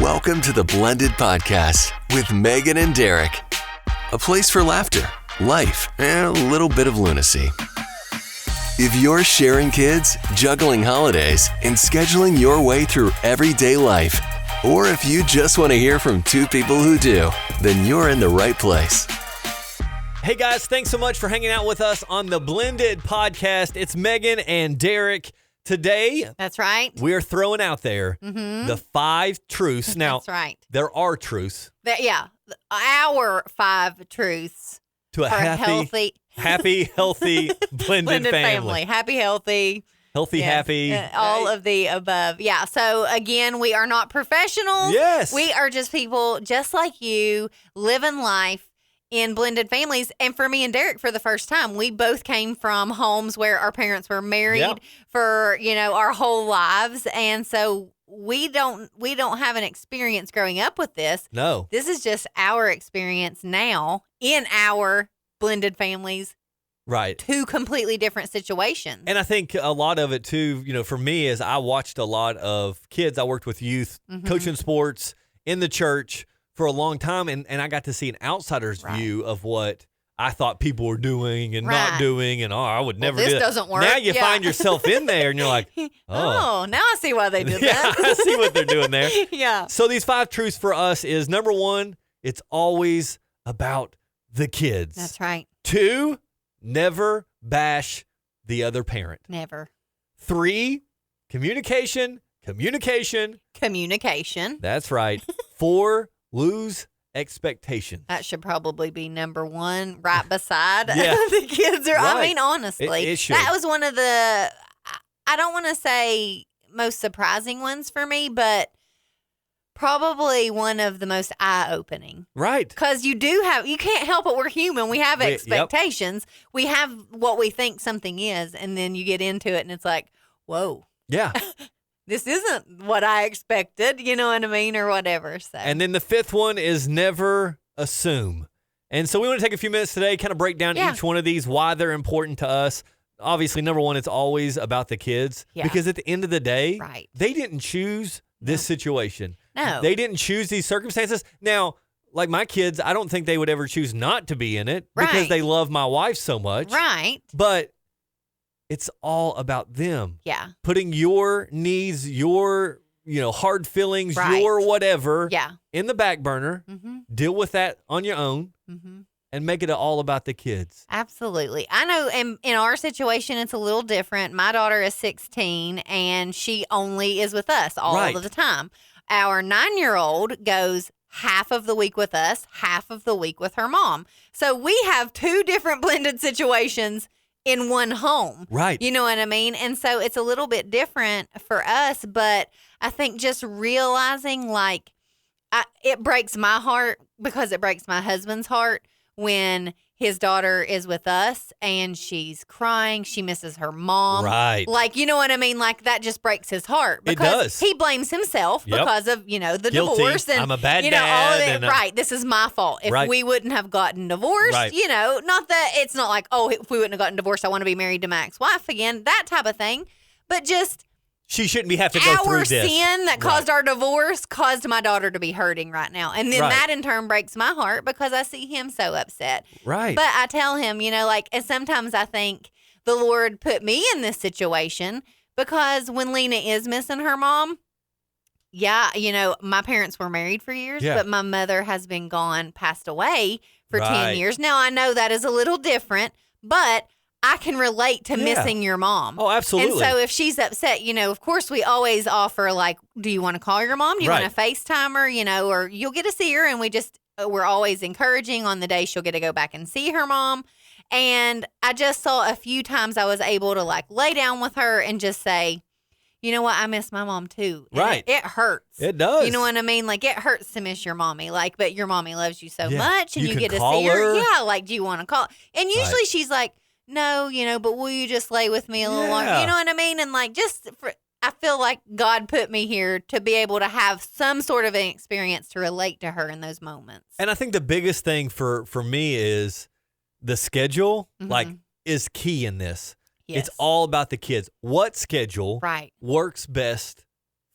Welcome to the Blended Podcast with Magan and Derek. A place for laughter, life, and a little bit of lunacy. If you're sharing kids, juggling holidays, and scheduling your way through everyday life, or if you just want to hear from two people who do, then you're in the right place. Hey guys, thanks so much for hanging out with us on the Blended Podcast. It's Magan and Derek. Today, that's right. We're throwing out there the 5 truths. Now, that's right. There are truths. Our 5 truths to a happy, healthy, blended family. Happy, healthy. Healthy, happy. All of the above. Yeah. So, again, we are not professionals. Yes. We are just people just like you, living life in blended families. And for me and Derek, for the first time, we both came from homes where our parents were married for, our whole lives. And so we don't have an experience growing up with this. No. This is just our experience now in our blended families. Right. 2 completely different situations. And I think a lot of it too, for me is I watched a lot of kids. I worked with youth, coaching sports in the church for a long time, and I got to see an outsider's view of what I thought people were doing and not doing, and I would never do that. This doesn't work. Now you find yourself in there, and you're like, oh, now I see why they did that. I see what they're doing there. Yeah. So these 5 truths for us is, number 1, it's always about the kids. That's right. 2, never bash the other parent. Never. 3, communication. That's right. 4, lose expectations. That should probably be number 1, right beside the kids. I mean, honestly, it should. That was one of the, I don't want to say most surprising ones for me, but probably one of the most eye-opening. Right. Because you can't help it. We're human. We have expectations. We have what we think something is, and then you get into it, and it's like, whoa. Yeah. This isn't what I expected, you know what I mean, or whatever. So. And then the 5th one is never assume. And so we want to take a few minutes today, kind of break down each one of these, why they're important to us. Obviously, number 1, it's always about the kids. Yeah. Because at the end of the day, right. They didn't choose this situation. No. They didn't choose these circumstances. Now, like my kids, I don't think they would ever choose not to be in it because they love my wife so much. Right. But it's all about them. Yeah. Putting your needs, your, hard feelings, your whatever in the back burner. Deal with that on your own and make it all about the kids. Absolutely. I know in our situation, it's a little different. My daughter is 16 and she only is with us all of the time. Our 9-year-old goes half of the week with us, half of the week with her mom. So we have 2 different blended situations in one home. Right. You know what I mean? And so it's a little bit different for us, but I think just realizing it breaks my heart because it breaks my husband's heart when his daughter is with us and she's crying. She misses her mom. Right. You know what I mean? That just breaks his heart. Because it does. He blames himself because of, the Guilty. divorce. And, I'm a bad dad. All of it. Right. This is my fault. If we wouldn't have gotten divorced, not that it's not like, if we wouldn't have gotten divorced, I want to be married to my ex-wife again, that type of thing. But just... She shouldn't have to go through this. Our sin that caused our divorce caused my daughter to be hurting right now. And then that in turn breaks my heart because I see him so upset. Right. But I tell him, and sometimes I think the Lord put me in this situation because when Lena is missing her mom, my parents were married for years, but my mother has been passed away for 10 years. Now, I know that is a little different, but I can relate to missing your mom. Oh, absolutely. And so if she's upset, of course we always offer do you want to call your mom? Do you want to FaceTime her? Or you'll get to see her. And we're always encouraging on the day she'll get to go back and see her mom. And I just saw a few times I was able to lay down with her and just say, you know what? I miss my mom too. And right. It hurts. It does. You know what I mean? It hurts to miss your mommy. But your mommy loves you so much and you get to call see her. her. Yeah. Do you want to call? And usually she's like, no, but will you just lay with me a little longer? You know what I mean? And I feel like God put me here to be able to have some sort of an experience to relate to her in those moments. And I think the biggest thing for me is the schedule, is key in this. Yes. It's all about the kids. What schedule works best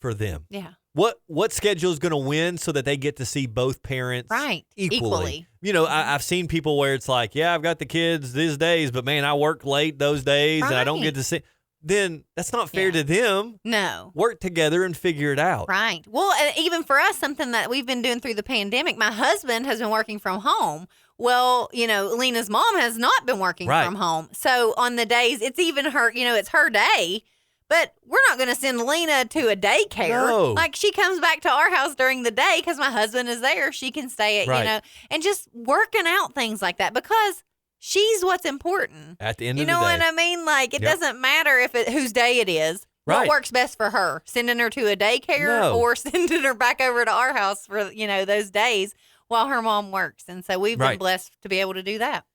for them. Yeah. What schedule is going to win so that they get to see both parents equally? You know, I've seen people where it's like, yeah, I've got the kids these days, but man, I work late those days and I don't get to see. Then that's not fair to them. No. Work together and figure it out. Right. Well, even for us, something that we've been doing through the pandemic, my husband has been working from home. Well, you know, Lena's mom has not been working from home. So on the days, it's even her, you know, it's her day. But we're not going to send Lena to a daycare. No. Like, she comes back to our house during the day because my husband is there. She can stay at, you know, and just working out things like that because she's what's important. At the end of the day. You know what I mean? Like, it doesn't matter whose day it is. What works best for her? Sending her to a daycare or sending her back over to our house for, you know, those days while her mom works. And so we've been blessed to be able to do that.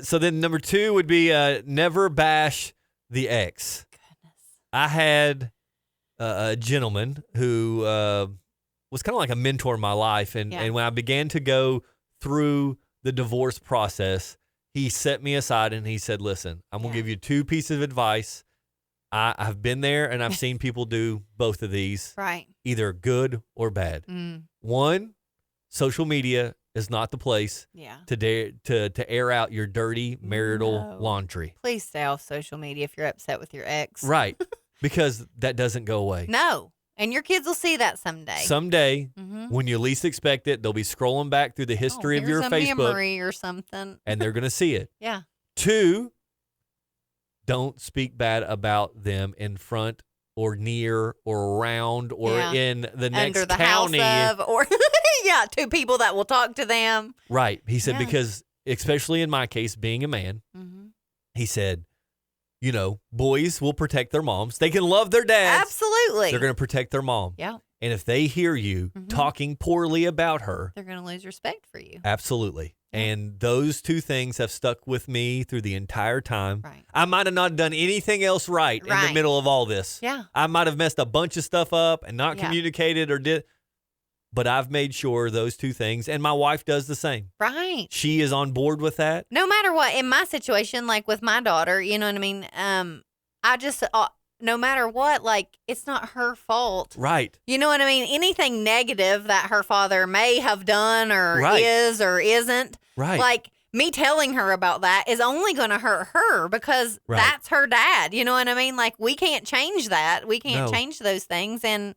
So then number 2 would be never bash the ex. I had a gentleman who was kind of like a mentor in my life. And when I began to go through the divorce process, he set me aside and he said, listen, I'm going to give you 2 pieces of advice. I've been there and I've seen people do both of these, either good or bad. 1, social media is not the place to air out your dirty marital laundry. Please stay off social media if you're upset with your ex. Right. Because that doesn't go away. No. And your kids will see that someday. Someday, when you least expect it, they'll be scrolling back through the history of your Facebook. Memory or something. And they're going to see it. Yeah. 2, don't speak bad about them in front or near or around or in the next under the county. House of, or 2 people that will talk to them. Right. He said, because especially in my case, being a man, he said, you know, boys will protect their moms. They can love their dads. Absolutely. They're going to protect their mom. Yeah. And if they hear you talking poorly about her, they're going to lose respect for you. Absolutely. Yeah. And those 2 things have stuck with me through the entire time. Right. I might have not done anything else right in the middle of all this. Yeah. I might have messed a bunch of stuff up and not communicated or did. But I've made sure those 2 things, and my wife does the same. Right. She is on board with that. No matter what, in my situation, like with my daughter, you know what I mean? I just, no matter what, like, it's not her fault. Right. You know what I mean? Anything negative that her father may have done or is or isn't. Right. Like, me telling her about that is only going to hurt her because that's her dad. You know what I mean? Like, we can't change that. We can't change those things. And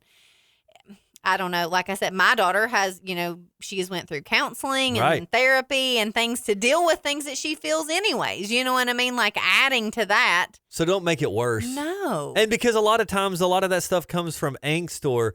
I don't know. Like I said, my daughter has, you know, she has went through counseling and therapy and things to deal with things that she feels anyways. You know what I mean? Like adding to that. So don't make it worse. No. And because a lot of times, a lot of that stuff comes from angst or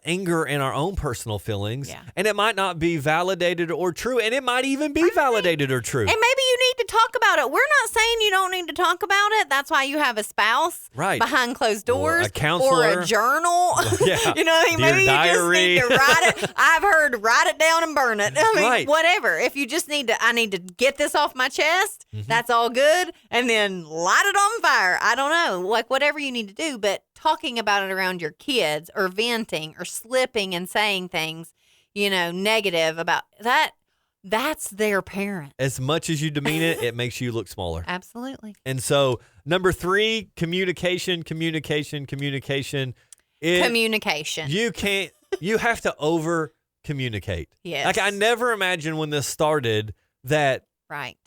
anger and our own personal feelings. Yeah. And it might not be validated or true. And it might even be validated or true. And maybe you need to talk about it. We're not saying you don't need to talk about it. That's why you have a spouse behind closed doors. Or a counselor. Or a journal. Yeah. You know, maybe you just need to write it. I've heard write it down and burn it. I mean, whatever. If you just need to, I need to get this off my chest. That's all good. And then light it on fire. I don't know. Like whatever you need to do. But talking about it around your kids or venting or slipping and saying things, you know, negative about that, that's their parent. As much as you demean it, it makes you look smaller. Absolutely. And so number 3, communication. Communication. You have to over communicate. Yes. Like I never imagined when this started that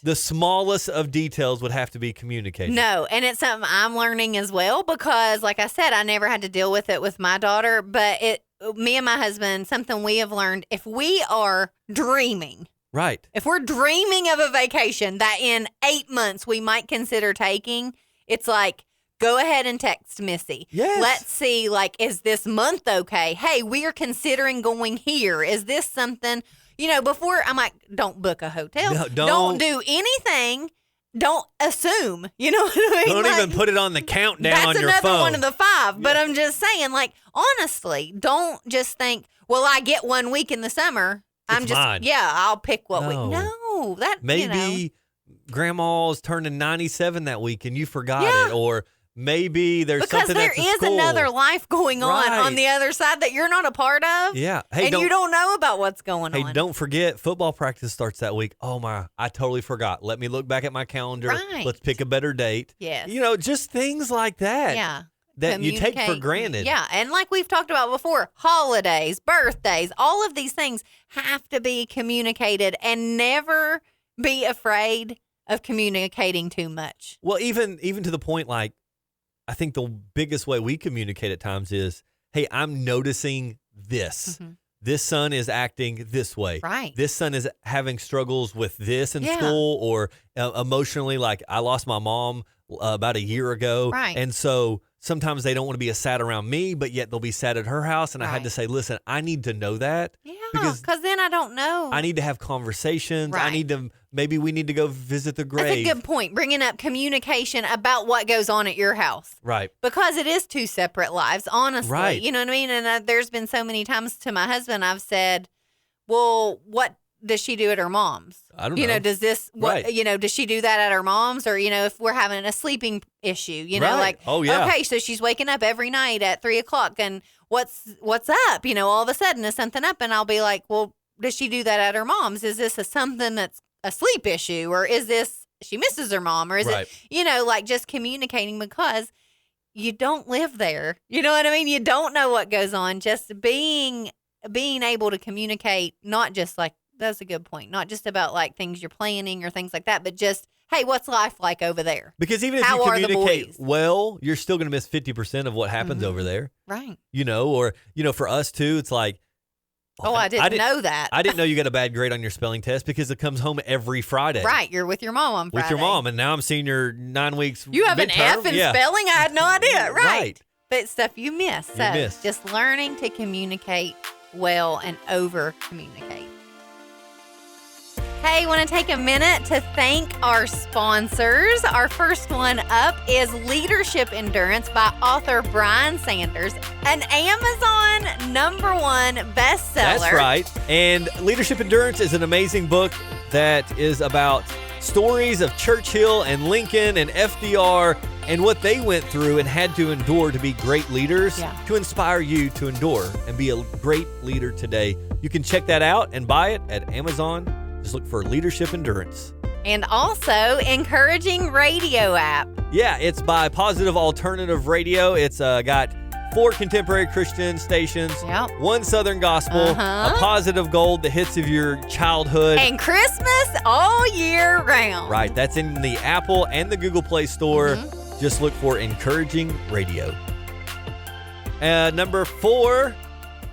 the smallest of details would have to be communicated. No, and it's something I'm learning as well because, like I said, I never had to deal with it with my daughter. But me and my husband, something we have learned, if we are dreaming, if we're dreaming of a vacation that in 8 months we might consider taking, it's like, go ahead and text Missy. Yes. Let's see, like, is this month okay? Hey, we are considering going here. Is this something... You know, before I'm like, don't book a hotel. No, don't do anything. Don't assume. You know what I mean? Don't even put it on the countdown on your phone. That's another one of the 5. But I'm just saying, like, honestly, don't just think, well, I get 1 week in the summer. Mine. I'll pick what week. No, that, maybe grandma's turning 97 that week and you forgot it. Or maybe there's something at the school. Because there is another life going on the other side that you're not a part of. Yeah. Hey, and you don't know about what's going on. Hey, don't forget, football practice starts that week. Oh, my, I totally forgot. Let me look back at my calendar. Right. Let's pick a better date. Yes. You know, just things like that. Yeah. that you take for granted. Yeah, and like we've talked about before, holidays, birthdays, all of these things have to be communicated, and never be afraid of communicating too much. Well, even to the point, like, I think the biggest way we communicate at times is, hey, I'm noticing this. Mm-hmm. This son is acting this way. Right. This son is having struggles with this in school, or emotionally, like I lost my mom about a year ago. Right. And so sometimes they don't want to be as sad around me, but yet they'll be sad at her house. And I had to say, listen, I need to know that. Yeah, because then I don't know. I need to have conversations. Right. Maybe we need to go visit the grave. That's a good point. Bringing up communication about what goes on at your house. Right. Because it is two separate lives, honestly. Right. You know what I mean? And there's been so many times to my husband, I've said, well, what does she do at her mom's? I don't know. Does this, does she do that at her mom's? Or, if we're having a sleeping issue, like, oh, yeah. Okay, so she's waking up every night at 3:00 and what's up? All of a sudden is something up, and I'll be like, well, does she do that at her mom's? Is this something that's a sleep issue, or is this she misses her mom, or is it, like just communicating, because you don't live there. You know what I mean? You don't know what goes on. Just being able to communicate, not just like, that's a good point, not just about like things you're planning or things like that, but just, hey, what's life like over there? Because even if you communicate well, you're still going to miss 50% of what happens over there. Right. Or, for us too, it's like, I didn't know that. I didn't know you got a bad grade on your spelling test because it comes home every Friday. Right. You're with your mom on Friday. With your mom. And now I'm seeing your 9 weeks. You have midterm. an F in spelling? I had no idea. Right. But stuff you miss. So just learning to communicate well and over communicate. Hey, want to take a minute to thank our sponsors. Our first one up is Leadership Endurance by author Brian Sanders, an Amazon #1 bestseller. That's right. And Leadership Endurance is an amazing book that is about stories of Churchill and Lincoln and FDR and what they went through and had to endure to be great leaders, to inspire you to endure and be a great leader today. You can check that out and buy it at Amazon. Just look for Leadership Endurance. And also, Encouraging Radio app. Yeah, it's by Positive Alternative Radio. It's got 4 contemporary Christian stations, 1 Southern Gospel, a Positive Gold, the hits of your childhood. And Christmas all year round. Right, that's in the Apple and the Google Play Store. Just look for Encouraging Radio. Number 4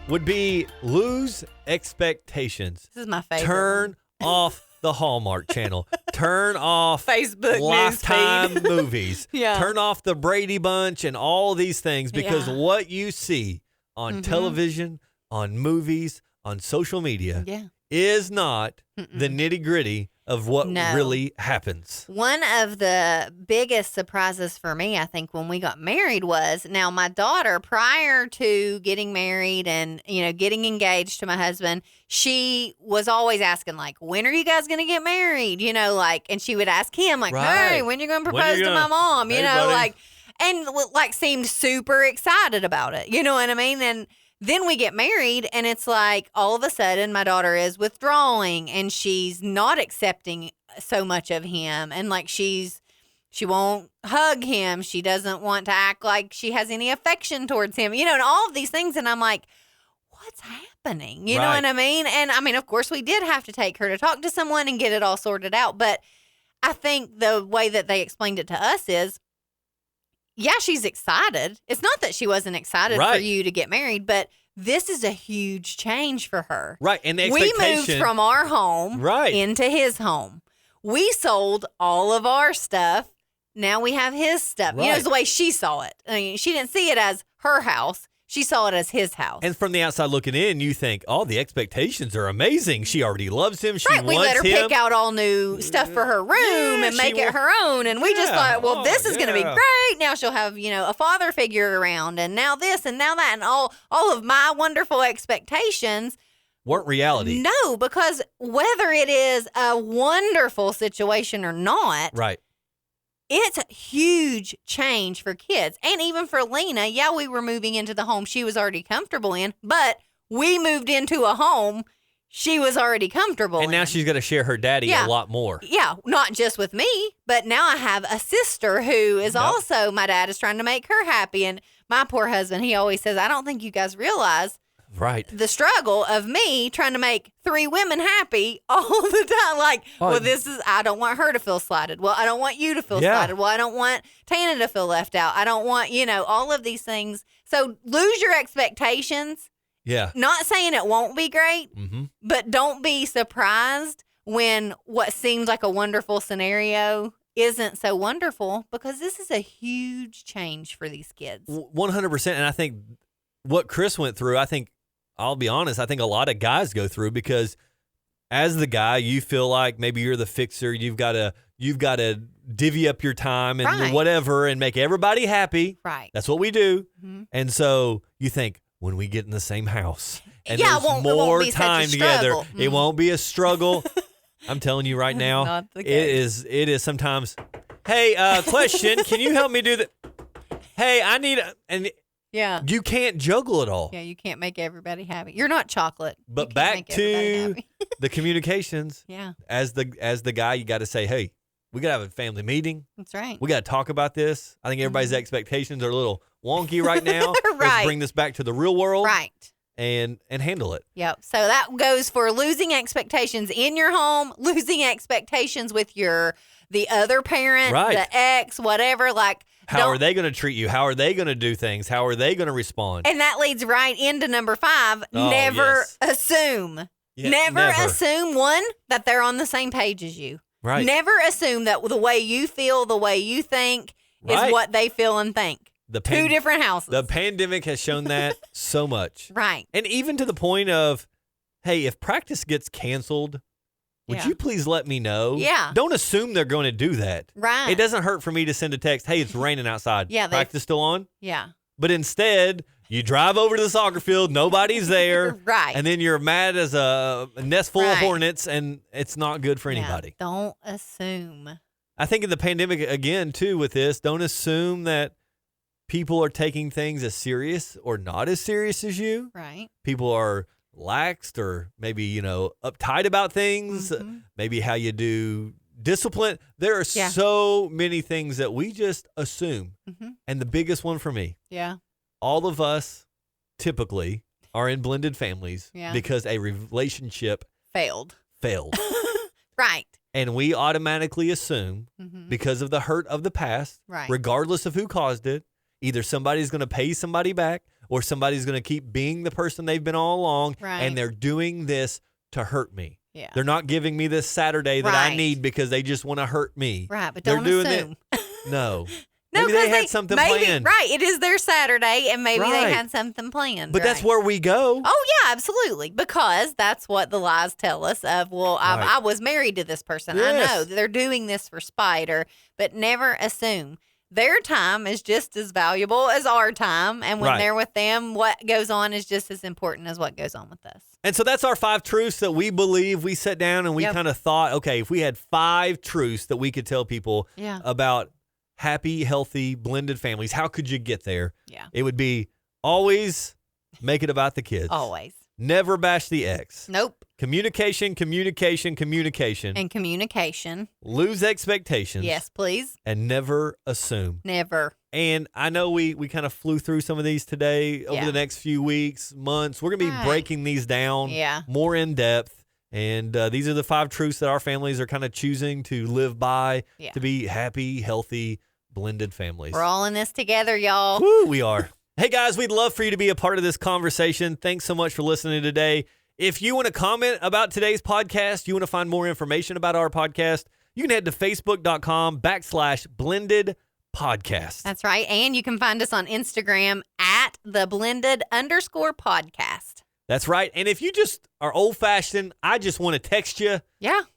would be Lose Expectations. This is my favorite. Turn off the Hallmark Channel. Turn off Facebook Lifetime newsfeed. movies. Turn off the Brady Bunch and all these things, because what you see on television, on movies, on social media is not the nitty-gritty of what really happens. One of the biggest surprises for me, I think, when we got married was, now my daughter, prior to getting married and, getting engaged to my husband, she was always asking, like, when are you guys going to get married? And she would ask him, like, hey, when are you going to propose to my mom? And seemed super excited about it. You know what I mean? And then we get married, and it's like all of a sudden my daughter is withdrawing, and she's not accepting so much of him, and like she won't hug him. She doesn't want to act like she has any affection towards him, and all of these things. And I'm like, what's happening? You know what I mean? And I mean, of course, we did have to take her to talk to someone and get it all sorted out. But I think the way that they explained it to us is, she's excited. It's not that she wasn't excited for you to get married, but this is a huge change for her. Right. And the we moved from our home into his home. We sold all of our stuff. Now we have his stuff. It's the way she saw it. I mean, she didn't see it as her house. She saw it as his house. And from the outside looking in, you think, the expectations are amazing. She already loves him. She wants him. We let her pick out all new stuff for her room and make it her own. And we just thought, this is going to be great. Now she'll have, a father figure around, and now this and now that, and all of my wonderful expectations weren't reality. No, because whether it is a wonderful situation or not, it's a huge change for kids. And even for Lena, we were moving into the home she was already comfortable in, but we moved into a home she was already comfortable in. And now she's going to share her daddy a lot more. Yeah, not just with me, but now I have a sister who is also, my dad is trying to make her happy, and my poor husband, he always says, I don't think you guys realize the struggle of me trying to make 3 women happy all the time. Like, I don't want her to feel slighted. Well, I don't want you to feel slighted. Well, I don't want Tana to feel left out. I don't want, all of these things. So lose your expectations. Yeah. Not saying it won't be great, but don't be surprised when what seems like a wonderful scenario isn't so wonderful, because this is a huge change for these kids. 100%. And I think what Chris went through, I'll be honest, I think a lot of guys go through, because as the guy, you feel like maybe you're the fixer. You've got to divvy up your time and whatever and make everybody happy. Right. That's what we do. And so you think, when we get in the same house and there's more time together, it won't be a struggle. I'm telling you right now, it is sometimes, hey, question, can you help me do that? Hey, I need you can't juggle it all. Yeah, you can't make everybody happy. You're not chocolate. But back to the communications. Yeah. As the guy, you got to say, hey, we got to have a family meeting. That's right. We got to talk about this. I think everybody's expectations are a little wonky right now. Let's bring this back to the real world. Right. And handle it. Yep. So that goes for losing expectations in your home, losing expectations with the other parent, the ex, whatever. Like, how are they going to treat you? How are they going to do things? How are they going to respond? And that leads right into number 5. Never assume. Yeah, never assume, one, that they're on the same page as you. Right. Never assume that the way you feel, the way you think is what they feel and think. 2 different houses. The pandemic has shown that so much. Right. And even to the point of, hey, if practice gets canceled, would you please let me know? Yeah. Don't assume they're going to do that. Right. It doesn't hurt for me to send a text, hey, it's raining outside. Yeah. Practice still on? Yeah. But instead, you drive over to the soccer field, nobody's there. Right. And then you're mad as a nest full of hornets, and it's not good for anybody. Don't assume. I think in the pandemic, again, too, with this, don't assume that people are taking things as serious or not as serious as you. Right. People are laxed or maybe, uptight about things, maybe how you do discipline. There are so many things that we just assume. And the biggest one for me, all of us typically are in blended families because a relationship failed. Right. And we automatically assume because of the hurt of the past, regardless of who caused it, either somebody's going to pay somebody back or somebody's going to keep being the person they've been all along. Right. And they're doing this to hurt me. Yeah. They're not giving me this Saturday that I need because they just want to hurt me. Right, but don't assume. No. Maybe they had something planned. Right, it is their Saturday, and maybe they had something planned. But that's where we go. Oh, yeah, absolutely. Because that's what the lies tell us of, I was married to this person. Yes. I know they're doing this for spite, but never assume. Their time is just as valuable as our time. And when they're with them, what goes on is just as important as what goes on with us. And so that's our 5 truths that we believe. We sat down and we kind of thought, okay, if we had 5 truths that we could tell people about happy, healthy, blended families, how could you get there? Yeah. It would be always make it about the kids. Always. Never bash the ex. Nope. Communication. And communication. Lose expectations. Yes, please. And never assume. Never. And I know we kind of flew through some of these today over the next few weeks, months. We're going to be breaking these down more in depth. And these are the 5 truths that our families are kind of choosing to live by to be happy, healthy, blended families. We're all in this together, y'all. Woo, we are. Hey, guys, we'd love for you to be a part of this conversation. Thanks so much for listening today. If you want to comment about today's podcast, you want to find more information about our podcast, you can head to facebook.com/blendedpodcast. That's right. And you can find us on Instagram at @theblended_podcast. That's right. And if you just are old-fashioned, I just want to text you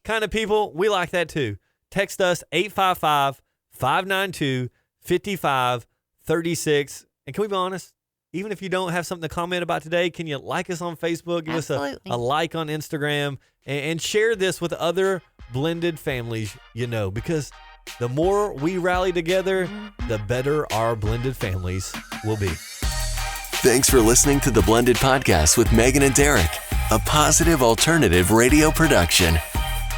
kind of people, we like that too. Text us 855-592-5536. And can we be honest? Even if you don't have something to comment about today, can you like us on Facebook? Give us a like on Instagram and share this with other blended families because the more we rally together, the better our blended families will be. Thanks for listening to The Blended Podcast with Magan and Derek, a positive alternative radio production.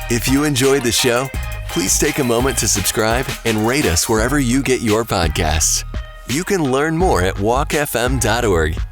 If you enjoyed the show, please take a moment to subscribe and rate us wherever you get your podcasts. You can learn more at walkfm.org.